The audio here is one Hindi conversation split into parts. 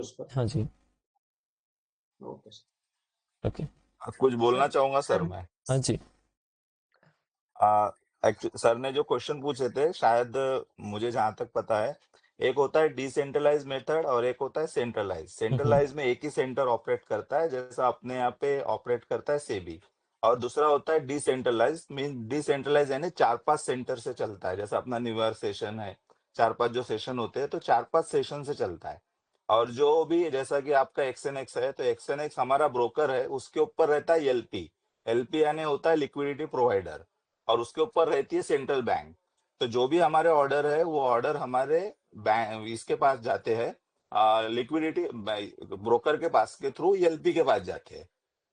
उस पर। हाँ जी। Okay okay. कुछ बोलना सर। चाहूंगा सर सर मैं। हाँ जी। सर ने जो क्वेश्चन पूछे थे, शायद मुझे जहां तक पता है, एक होता है डिसेंट्रलाइज मेथड और एक होता है सेंट्रलाइज। सेंट्रलाइज में एक ही सेंटर ऑपरेट करता है, जैसा अपने यहाँ पे ऑपरेट करता है सेबी। और दूसरा होता है डिसेंट्रलाइज, मीन डिसेंट्रलाइज यानी 4-5 सेंटर से चलता है, जैसा अपना न्यूयॉर्क सेशन है। 4-5 जो सेशन होते हैं तो 4-5 सेशन से चलता है। और जो भी, जैसा कि आपका एक्सएनएक्स है, तो एक्सएनएक्स हमारा ब्रोकर है, उसके ऊपर रहता है एलपी। एलपी यानी होता है लिक्विडिटी प्रोवाइडर। और उसके ऊपर रहती है सेंट्रल बैंक। तो जो भी हमारे ऑर्डर है, वो ऑर्डर हमारे बैंक इसके पास जाते हैं, लिक्विडिटी ब्रोकर के पास के थ्रू एलपी के पास जाते हैं।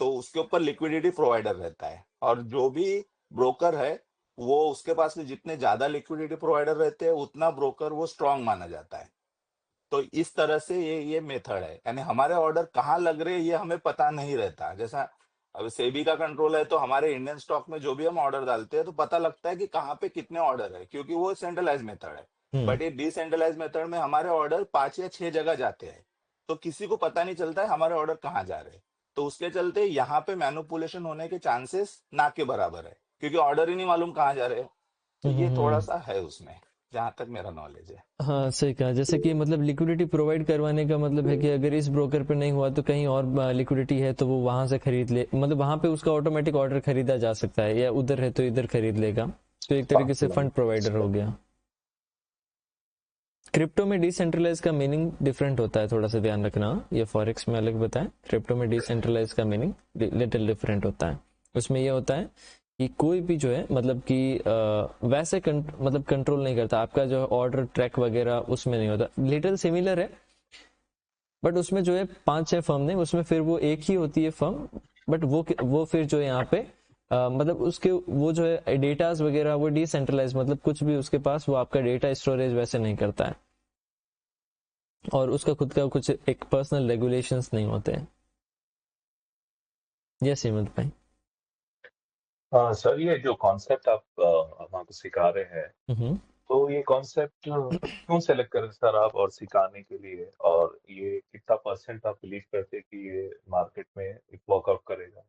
तो उसके ऊपर लिक्विडिटी प्रोवाइडर रहता है, और जो भी ब्रोकर है, वो उसके पास में जितने ज्यादा लिक्विडिटी प्रोवाइडर रहते हैं, उतना ब्रोकर वो स्ट्रांग माना जाता है। तो इस तरह से ये मेथड है, यानी हमारे ऑर्डर कहाँ लग रहे हैं ये हमें पता नहीं रहता। जैसा अब सेबी का कंट्रोल है, तो हमारे इंडियन स्टॉक में जो भी हम ऑर्डर डालते हैं तो पता लगता है कि कहाँ पे कितने ऑर्डर है, क्योंकि वो सेंट्रलाइज मेथड है। हम्म। बट ये डिसेंट्रलाइज मेथड में हमारे ऑर्डर 5 या 6 जगह जाते हैं, तो किसी को पता नहीं चलता है हमारे ऑर्डर कहाँ जा रहे हैं। तो उसके चलते यहाँ पे मैनिपुलेशन होने के चांसेस ना के बराबर है, क्योंकि ऑर्डर ही नहीं मालूम कहाँ जा रहे हैं। तो ये थोड़ा सा है उसमें, जहां तक मेरा नॉलेज है। हाँ सही कहा। जैसे कि मतलब लिक्विडिटी प्रोवाइड करवाने का मतलब है कि अगर इस ब्रोकर पे नहीं हुआ तो कहीं और लिक्विडिटी है तो वो वहां से खरीद ले, मतलब वहां पे उसका ऑटोमेटिक ऑर्डर खरीदा जा सकता है, या उधर है तो इधर खरीद लेगा। तो एक तरीके से फंड प्रोवाइडर हो गया। क्रिप्टो में डिसेंट्रलाइज का मीनिंग डिफरेंट होता है, थोड़ा सा ध्यान रखना। ये फॉरेक्स में अलग बताएं, क्रिप्टो में डिसेंट्रलाइज का मीनिंग लिटिल डिफरेंट होता है। उसमें ये होता है कि कोई भी जो है मतलब कि वैसे मतलब कंट्रोल नहीं करता आपका जो ऑर्डर ट्रैक वगैरह, उसमें नहीं होता। लिटिल सिमिलर है, बट उसमें जो है 5-6 फर्म नहीं, उसमें फिर वो एक ही होती है फर्म। बट वो फिर जो है यहाँ पे मतलब उसके वो जो है डेटाज वगैरह वो डिसेंट्रलाइज, मतलब कुछ भी उसके पास वो आपका डेटा स्टोरेज वैसे नहीं करता है, और उसका खुद का कुछ एक पर्सनल रेगुलेशंस नहीं होते हैं। यस हेमंत भाई। हाँ सर, ये जो कॉन्सेप्ट आप हमको सिखा रहे हैं, हम्म। तो ये कॉन्सेप्ट क्यों सेलेक्ट करें सर आप और सिखाने के लिए, और ये कितना परसेंट आप बिलीव करते हैं कि ये मार्केट में वर्कआउट करेगा?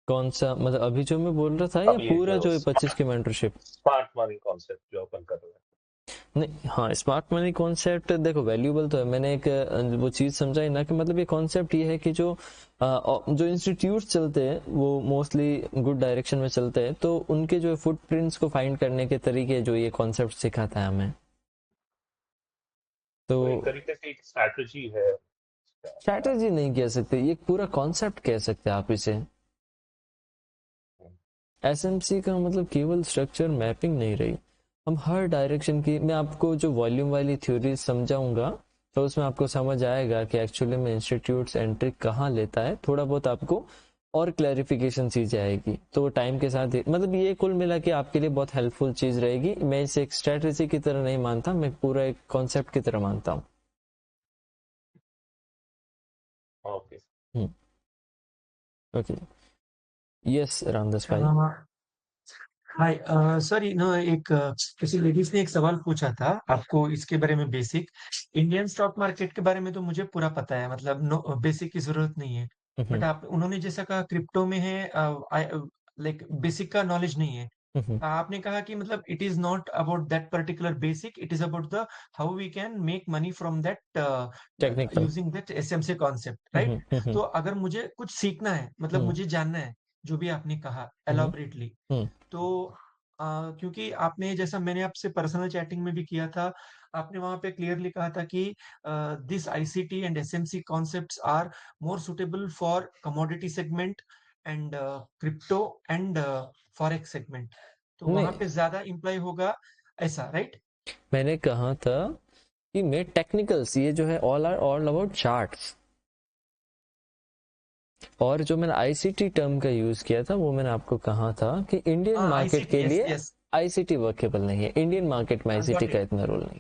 कौन सा, मतलब अभी जो मैं बोल रहा था या अब ये पूरा जो जो है 25 की मेंटरशिप? स्मार्ट मनी कॉन्सेप्ट जो अपन कर रहे हैं। नहीं, हाँ स्मार्ट मनी कॉन्सेप्ट देखो वैल्यूबल तो है। मैंने एक वो चीज समझाई ना कि मतलब ये कॉन्सेप्ट ये है कि जो जो इंस्टीट्यूट चलते हैं वो मोस्टली गुड डायरेक्शन में चलते हैं, तो उनके जो फुटप्रिंट्स को फाइंड करने के तरीके जो ये कॉन्सेप्ट सिखाता है हमें। तो एक तो तरीके से एक स्ट्रैटेजी है। स्ट्रैटेजी नहीं कह सकते, ये पूरा कॉन्सेप्ट कह सकते हैं आप इसे। एसएमसी का मतलब केवल स्ट्रक्चर मैपिंग नहीं रही, हम हर डायरेक्शन की, मैं आपको जो वॉल्यूम वाली थ्योरी समझाऊंगा तो उसमें आपको समझ आएगा कि एक्चुअली में इंस्टीट्यूट्स एंट्री कहाँ लेता है। थोड़ा बहुत आपको और क्लैरिफिकेशन चीजें आएगी, तो टाइम के साथ मतलब ये कुल मिला के आपके लिए बहुत हेल्पफुल चीज रहेगी। मैं इसे एक स्ट्रेटेजी की तरह नहीं मानता, मैं पूरा एक कॉन्सेप्ट की तरह मानता हूँ। ओके। ओके। यस रामदास भाई। हाय सर, एक किसी लेडीज ने एक सवाल पूछा था आपको इसके बारे में। बेसिक इंडियन स्टॉक मार्केट के बारे में तो मुझे पूरा पता है, मतलब नो बेसिक की जरूरत नहीं है। बट आप उन्होंने जैसा कहा क्रिप्टो में है, लाइक बेसिक का नॉलेज नहीं है। आपने कहा कि मतलब it is not about that particular basic, it is about the how we can make money from that technical. Using that SMC concept, right? तो अगर मुझे कुछ सीखना है, मतलब मुझे जानना है जो भी आपने कहा एलॉबरेटली, तो क्योंकि आपने, जैसा मैंने आपसे पर्सनल चैटिंग में भी किया था, आपने वहां पे क्लियरली कहा था कि this ICT and SMC concepts are more suitable for commodity segment and crypto and forex segment, तो वहां नहीं, पे ज्यादा इम्प्लाई होगा, ऐसा राइट? मैंने कहा था कि मैं टेक्निकल्स, ये जो है ऑल अबाउट चार्ट्स, और जो मैंने आईसीटी टर्म का यूज किया था वो मैंने आपको कहा था कि इंडियन हाँ मार्केट आईसीटी, के यस लिए यस, आईसीटी वर्केबल नहीं है। इंडियन मार्केट में आईसीटी गॉट का इट। इतना रोल नहीं।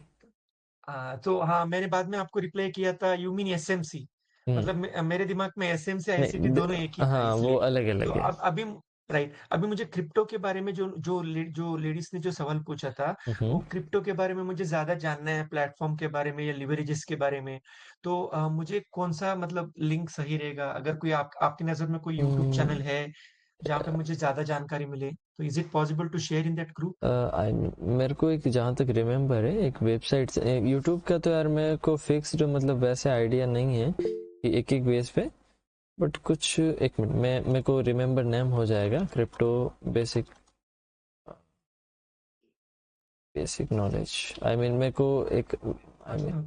तो हाँ, मैंने बाद में आपको रिप्लाई किया था, यू मीन एसएमसी, हम्म। मतलब मेरे दिमाग में एसएमसी आईसीटी नहीं दोनों एक ही था, हाँ वो इसलिए। अलग तो अलग है। अब अभी राइट। अभी मुझे क्रिप्टो के बारे में जो लेडीज ने जो सवाल पूछा था, वो क्रिप्टो के बारे में मुझे ज्यादा जानना है, प्लेटफॉर्म के बारे में या लिवरेजेस के बारे में। तो मुझे कौन सा मतलब लिंक सही रहेगा? अगर कोई आपकी नजर में कोई यूट्यूब चैनल है जहाँ पे मुझे ज्यादा जानकारी मिले, तो is it possible to share in that group? मेरे को एक जहाँ तक रिमेम्बर है एक वेबसाइट से यूट्यूब का, तो यार मेरे को फिक्स्ड मतलब वैसे आइडिया नहीं है कि एक एक बेस पे, बट कुछ एक मिनट में मेरे को रिमेम्बर नेम हो जाएगा। Crypto basic knowledge, I mean मेरे को एक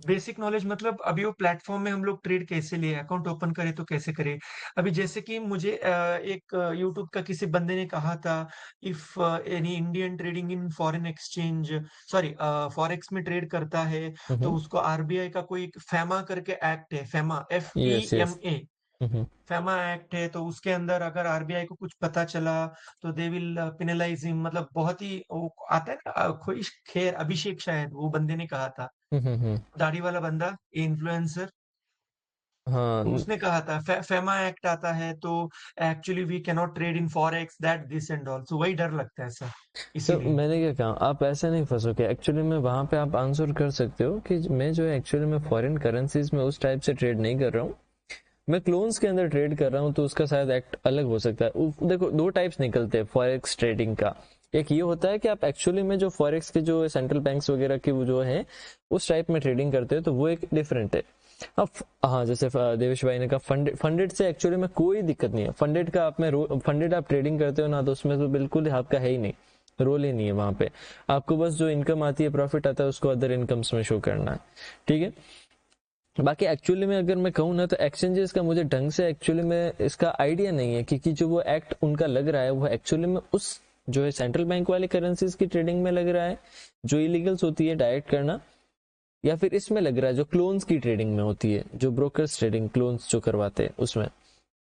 बेसिक नॉलेज मतलब अभी वो प्लेटफॉर्म में हम लोग ट्रेड कैसे लिए, अकाउंट ओपन करें तो कैसे करें? अभी जैसे कि मुझे एक यूट्यूब का किसी बंदे ने कहा था, if any Indian trading in foreign exchange, sorry forex में ट्रेड करता है, तो उसको आरबीआई का कोई फैमा करके एक्ट है, फैमा यस यस FEMA, फैमा एक्ट है, तो उसके अंदर अगर आरबीआई को कुछ पता चला तो दे विल पेनलाइज हिम। मतलब बहुत ही वो आता है ना, कोई खैर अभिषेक शायद वो बंदे ने कहा था, दाढ़ी वाला बंदा, इन्फ्लुएंसर, तो हाँ। उसने कहा था फेमा एक्ट आता है तो actually we can not trade in forex that this and all, so वही डर लगता है सर, तो इसीलिए। मैंने क्या कहा, आप ऐसे नहीं फंसोगे एक्चुअली में, वहां पे आप आंसर कर सकते हो कि मैं जो है एक्चुअली में फॉरेन करेंसीज में उस टाइप से ट्रेड नहीं कर रहा हूँ, मैं क्लोन्स के अंदर ट्रेड कर रहा हूँ, तो उसका शायद एक्ट अलग हो सकता है। देखो दो टाइप्स निकलते हैं फॉरेक्स ट्रेडिंग का। एक ये होता है कि आप एक्चुअली में जो फॉरेक्स के जो सेंट्रल बैंक्स वगैरह के वो जो है उस टाइप में ट्रेडिंग करते हैं, तो वो एक डिफरेंट है। अब हाँ, जैसे देवेश भाई ने कहा फंडेड से एक्चुअली में कोई दिक्कत नहीं है। फंडेड का आप में फंडेड आप ट्रेडिंग करते हो ना, तो उसमें तो बिल्कुल आपका है ही नहीं, रोल ही नहीं है वहां पे। आपको बस जो इनकम आती है, प्रॉफिट आता है, उसको अदर इनकम्स में शो करना है, ठीक है। बाकी एक्चुअली में अगर मैं कहूँ ना, तो एक्सचेंजेस का मुझे ढंग से एक्चुअली में इसका आइडिया नहीं है, क्योंकि जो वो एक्ट उनका लग रहा है वो एक्चुअली में उस जो है सेंट्रल बैंक वाली करेंसीज की ट्रेडिंग में लग रहा है जो इलीगल्स होती है डायरेक्ट करना, या फिर इसमें लग रहा है जो क्लोन्स की ट्रेडिंग में होती है, जो ब्रोकर्स ट्रेडिंग क्लोन्स जो करवाते हैं उसमें।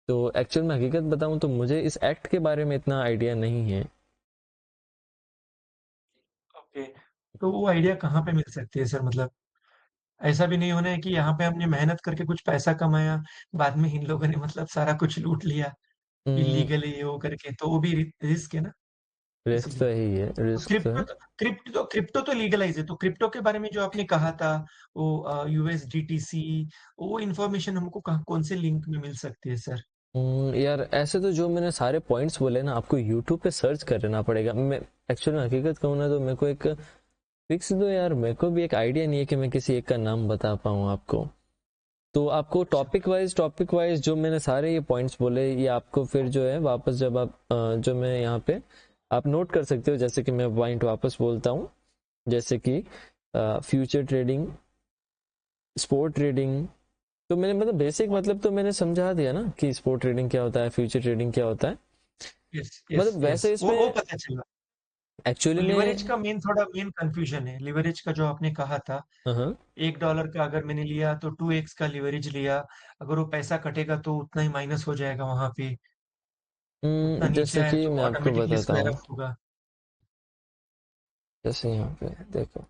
तो एक्चुअल में हकीकत बताऊं तो मुझे इस एक्ट के बारे में इतना आइडिया नहीं है। ओके, तो वो आइडिया कहाँ पे मिल सकती है सर? मतलब ऐसा भी नहीं होना है कि यहाँ पे हमने मेहनत करके कुछ पैसा कमाया, बाद में इन लोगों ने मतलब सारा कुछ लूट लिया इलीगली ये वो करके, तो वो भी रिस्क है ना, रिस्क तो इसीलिए। यही है, तो रिस्क तो है। क्रिप्टो तो लीगलाइज है, तो क्रिप्टो के बारे में जो आपने कहा था, वो USDTC, वो इन्फॉर्मेशन हमको कहाँ, कौन से लिंक में मिल सकती है सर? यार ऐसे तो जो मैंने सारे पॉइंट्स बोले ना, आपको यूट्यूब पे सर्च करना पड़ेगा। मैं एक्चुअली हकीकत कहूँ ना, तो मेरे को एक फिक्स दो यार, मेरे को भी एक आइडिया नहीं है कि मैं किसी एक का नाम बता पाऊँ आपको। तो आपको अच्छा, टॉपिक वाइज जो मैंने सारे ये पॉइंट्स बोले, ये आपको फिर जो है वापस जब आप जो मैं यहाँ पे आप नोट कर सकते हो, जैसे कि मैं पॉइंट वापस बोलता हूँ, जैसे कि फ्यूचर ट्रेडिंग, स्पोर्ट ट्रेडिंग। तो मैंने मतलब बेसिक मतलब तो मैंने समझा दिया ना कि स्पोर्ट ट्रेडिंग क्या होता है, फ्यूचर ट्रेडिंग क्या होता है। यस यस मतलब यस, वैसे वो इसमें पता चला। एक्चुअली तो लिवरेज में का मेन कंफ्यूजन है, लिवरेज का जो आपने कहा था, हाँ, $1 का अगर मैंने लिया तो 2x का लिवरेज लिया, अगर वो पैसा कटेगा तो उतना ही माइनस हो जाएगा वहां पे, उतना नीचे जैसे आया कि तो मैं आपको ऑटोमेटिकली बताता स्क्वायर हूँ, अप होगा। जैसे यहाँ पे देखो,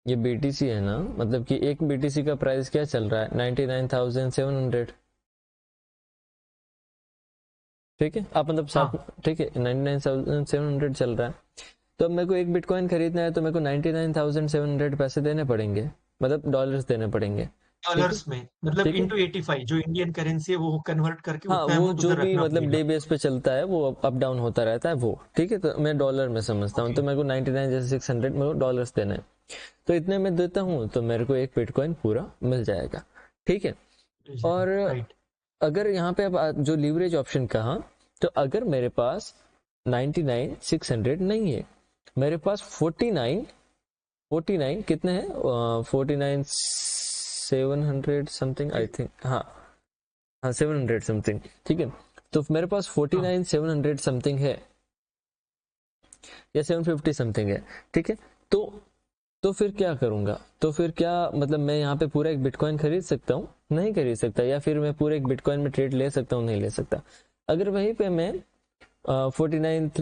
ये बीटीसी है ना, मतलब कि एक बीटीसी का प्राइस क्या चल रहा है, 99,700, ठीक है। आप मतलब साथ हाँ, ठीक है, 99,700 चल रहा है। तो अब मेरे को एक बिटकॉइन खरीदना है, तो मेरे को 99,700 पैसे देने पड़ेंगे, मतलब डॉलर्स देने पड़ेंगे, ठीक है। डॉलर्स में मतलब ठीक है, इंटू 85 जो इंडियन करेंसी है वो कन्वर्ट करके हाँ उतना वो अमाउंट जो उधर भी रखना मतलब पड़ेगा। डे बेस पे चलता है, वो अप डाउन होता रहता है वो, ठीक है। तो मैं डॉलर में समझता हूँ, ओके, तो मेरे को 99 जैसे 600 मेरे को डॉलर्स देने हैं। तो इतने में देता हूँ तो मेरे को एक बिटकॉइन पूरा मिल जाएगा, ठीक है। और राइट। अगर यहाँ पे अब जो लीवरेज ऑप्शन कहा, तो अगर मेरे पास 99,600 नहीं है, मेरे पास 49 कितने हैं, 49,700 समथिंग आई थिंक, हाँ हाँ 700 समथिंग, ठीक है। तो मेरे पास हाँ, 49,700 समथिंग है, या 750 समथिंग है, ठीक है। तो तो फिर क्या करूंगा, तो फिर क्या मतलब मैं यहाँ पे पूरा एक बिटकॉइन खरीद सकता हूँ, नहीं खरीद सकता, या फिर मैं पूरे एक बिटकॉइन में ट्रेड ले सकता हूँ, नहीं ले सकता। अगर वहीं पे मैं 49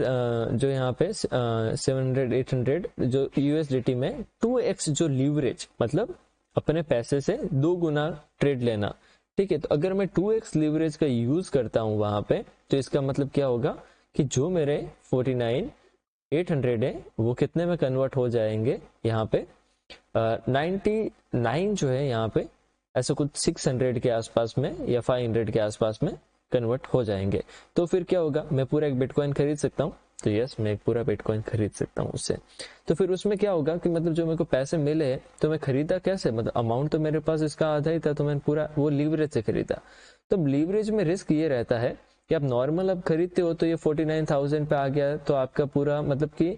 जो यहाँ पे 700 800 जो यूएसडीटी में 2x जो लीवरेज, मतलब अपने पैसे से 2 गुना ट्रेड लेना, ठीक है। तो अगर मैं 2x लीवरेज का यूज करता हूँ वहां पे, तो इसका मतलब क्या होगा कि जो मेरे 49,800 है वो कितने में कन्वर्ट हो जाएंगे यहाँ पे 99 जो है यहाँ पे ऐसा कुछ 600 के आसपास में या 500 के आसपास में कन्वर्ट हो जाएंगे। तो फिर क्या होगा, मैं पूरा एक बिटकॉइन खरीद सकता हूँ। तो यस, मैं एक पूरा बिटकॉइन खरीद सकता हूँ उससे। तो फिर उसमें क्या होगा कि मतलब जो मेरे को पैसे मिले तो मैं खरीदा कैसे, मतलब अमाउंट तो मेरे पास इसका आधा ही था, तो मैंने पूरा वो लीवरेज से खरीदा। तो लीवरेज में रिस्क ये रहता है कि आप नॉर्मल अब खरीदते हो तो ये 49,000 पे आ गया, तो आपका पूरा मतलब कि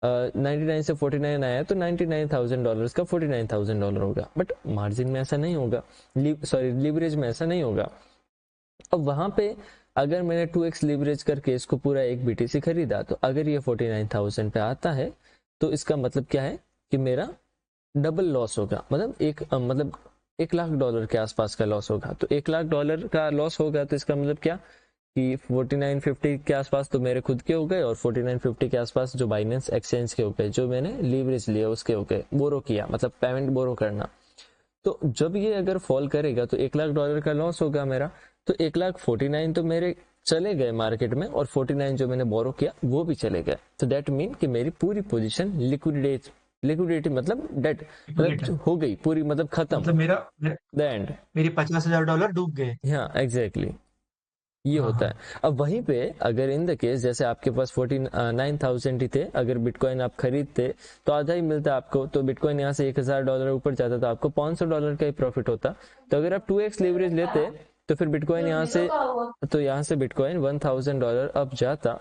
99 से 49 आया तो $99,000 का $49,000 होगा। बट मार्जिन में ऐसा नहीं होगा, लीवरेज में ऐसा नहीं होगा। अब वहां पे अगर मैंने 2x लीवरेज करके इसको पूरा एक BTC खरीदा, तो अगर ये 49,000 पे आता है तो इसका मतलब क्या है कि मेरा डबल लॉस होगा, मतलब मतलब $1,00,000 के आसपास का लॉस होगा। तो $1,00,000 का लॉस होगा तो इसका मतलब क्या कि 4950 के आसपास तो मेरे खुद के हो गए, और 4950 के आसपास जो बाइनेंस एक्सचेंज के हो गए, जो मैंने लीवरेज लिया उसके हो गए, बोरो किया, मतलब पेमेंट बोरो करना। तो जब ये अगर फॉल करेगा तो $1,00,000 का लॉस होगा मेरा। तो 1,49,000 तो मेरे चले गए मार्केट में, और 49 जो मैंने बोरो किया वो भी चले गए। तो दैट मीन कि मेरी पूरी पोजीशन लिक्विडिटी मतलब डेट मतलब हो गई पूरी, मतलब खत्म, मतलब द एंड, मेरी $50,000 डूब गए। हाँ एग्जैक्टली ये होता है। अब वहीं पे अगर इन द केस जैसे आपके पास 49,000 ही थे, अगर बिटकॉइन आप खरीदते तो आधा ही मिलता आपको, तो बिटकॉइन यहाँ से $1,000 ऊपर जाता तो आपको $500 का ही प्रॉफिट होता। तो अगर आप 2x लीवरेज लेते तो फिर बिटकॉइन यहाँ से बिटकॉइन $1,000 अप जाता,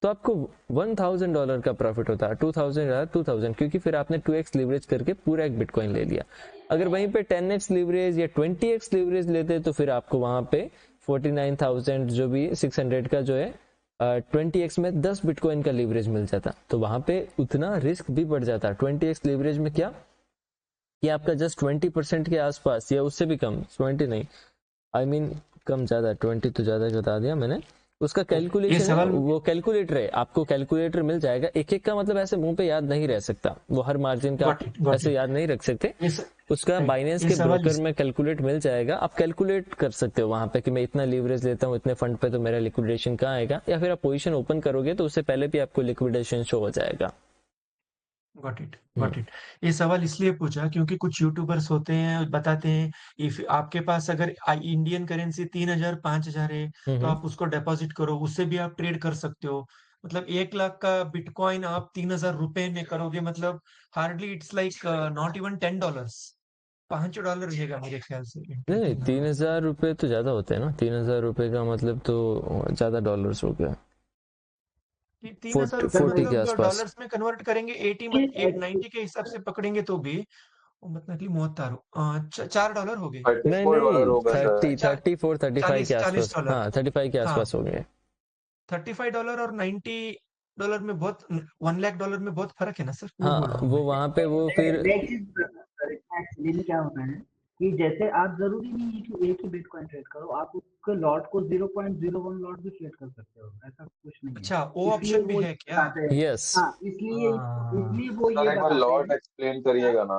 तो आपको $1,000 का प्रॉफिट होता है, 2,000 क्योंकि फिर आपने 2x लीवरेज करके पूरा एक बिटकॉइन ले लिया। अगर वहीं पे 10x लीवरेज या 20x लीवरेज लेते तो फिर आपको वहां पे 49,000 जो भी 600 का जो है 20x में 10 बिटकॉइन का लीवरेज मिल जाता। तो वहां पे उतना रिस्क भी बढ़ जाता। 20x लीवरेज में क्या कि आपका जस्ट 20% के आसपास या उससे भी कम, 20 नहीं, आई मीन कम ज्यादा, 20 तो ज्यादा बता दिया मैंने। उसका कैलकुलेशन है, वो कैलकुलेटर है, आपको कैलकुलेटर मिल जाएगा। एक एक का मतलब ऐसे मुंह पे याद नहीं रह सकता, वो हर मार्जिन का ऐसे याद नहीं रख सकते। उसका बाइनेंस के ब्रोकर में कैलकुलेट मिल जाएगा, आप कैलकुलेट कर सकते हो वहां पे कि मैं इतना लीवरेज लेता हूँ इतने फंड पे, तो मेरा लिक्विडेशन कहाँ आएगा, या फिर आप पोजीशन ओपन करोगे तो उससे पहले भी आपको लिक्विडेशन शो हो जाएगा। Got it. ये सवाल इसलिए पूछा क्योंकि कुछ यूट्यूबर्स होते हैं, बताते हैं इफ आपके पास अगर इंडियन करेंसी 3,000 5,000 है तो आप उसको डिपॉजिट करो, उससे भी आप ट्रेड कर सकते हो। मतलब 1,00,000 का बिटकॉइन आप 3,000 रुपए में करोगे, मतलब hardly it's like not even $10, $5 रहेगा मेरे ख्याल से। नहीं, 3,000 रुपए तो ज्यादा होते हैं ना, 3,000 रुपए का मतलब तो ज्यादा डॉलर्स हो गया। 3,000 रुपए 40 के मतलब आसपास। डॉलर्स में कन्वर्ट करेंगे 90 के हिसाब से पकड़ेंगे तो भी मतलब कि $4 हो गए। नहीं $34 होगा सर। 34 35 के आसपास, $40 हाँ 35 के आसपास हो गए। $35 और $90 में बहुत, $1,00,000 में बहुत फर्क है ना सर, वो बोल हाँ रहा हूँ वो मैं। वहां पे वो फिर मैं एक चीज बताऊं सर, इसमें एक्चुअली में क्या होता है कि जैसे आप जरूरी नहीं है कि एक ही बिटकॉइन ट्रेड करो, आप उसके लॉट को 0.01 लॉट भी ट्रेड कर सकते हो, ऐसा कुछ नहीं है। अच्छा, वो इसलिए ऑप्शन भी वो है ये क्या? बताते हैं, यस, हाँ इसलिए हाँ, इसलिए वो सर ये एक बार बताते लॉट हैं, एक्सप्लेन करिएगा ना।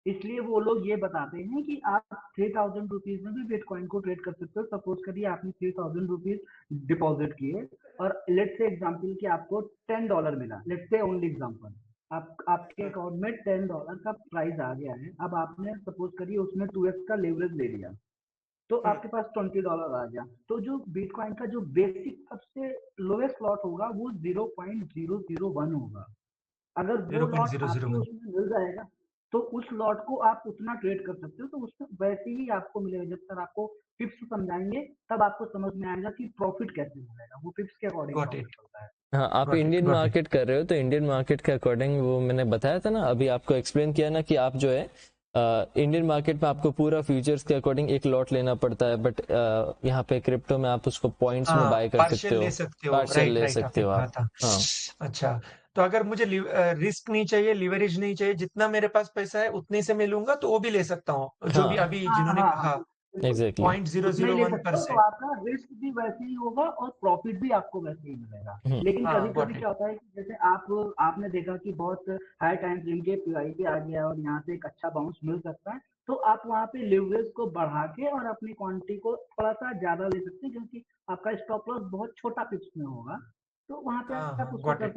इसलिए वो लोग ये बताते हैं कि आप 3,000 रुपीज में भी बिटकॉइन को ट्रेड कर सकते हो। सपोज करिए आपने 3,000 रुपीज डिपॉजिट किए और लेट्स से एग्जांपल कि आपको $10 मिला, लेट्स से ओनली एग्जांपल, आपके अकाउंट में $10 का प्राइस आ गया है। अब आपने सपोज करिए उसमें 2x का लेवरेज ले लिया, तो आपके पास $20 आ गया। तो जो बिटकॉइन का जो बेसिक सबसे लोएस्ट लॉट होगा वो 0.001 होगा। अगर वो लॉट आपके 0.001। उसमें मिल जाएगा तो उस लॉट को आप उतना ट्रेड कर सकते हो। तो उसमें वैसे ही आपको मिलेगा, जब सर आपको टिप्स समझाएंगे तब आपको समझ में आएगा कि प्रॉफिट कैसे मिलेगा, वो टिप्स के अकॉर्डिंग गॉट प्रॉफिट इट। होता है। हाँ आप इंडियन मार्केट कर रहे हो तो इंडियन मार्केट के अकॉर्डिंग, वो मैंने बताया था ना अभी आपको एक्सप्लेन किया ना कि आप जो है इंडियन मार्केट में आपको पूरा फ्यूचर्स के अकॉर्डिंग एक लॉट लेना पड़ता है, बट यहाँ पे क्रिप्टो में आप उसको पॉइंट्स में बाय कर पार्शियल सकते हो, ले सकते हो, पार्शियल ले राइट, सकते आपने हो कहा आप। था। हाँ अच्छा, तो अगर मुझे रिस्क नहीं चाहिए, लिवरेज नहीं चाहिए, जितना मेरे पास पैसा है उतने से मैं लूंगा तो वो भी ले सकता हूँ, जो भी हाँ अभी हाँ जिन्होंने हाँ कहा। एग्जैक्टली पॉइंट जीरो उतना जीरो ही ले वन सकते हो, तो परसेंट आपका रिस्क भी वैसे ही होगा और प्रॉफिट भी आपको वैसे ही मिलेगा। लेकिन हाँ कभी गॉट कभी इट क्या होता है कि जैसे आपने देखा कि बहुत हाई टाइम फ्रेम के पीआई आ गया और यहाँ से एक अच्छा बाउंस मिल सकता है, तो आप वहाँ पे लिवरेज को बढ़ा के और अपनी क्वांटिटी को थोड़ा सा ज्यादा ले सकते हैं, क्योंकि आपका स्टॉप लॉस बहुत छोटा पिच में होगा, तो वहाँ पे हाँ आप हाँ उसको गॉट कर इट सकते हैं।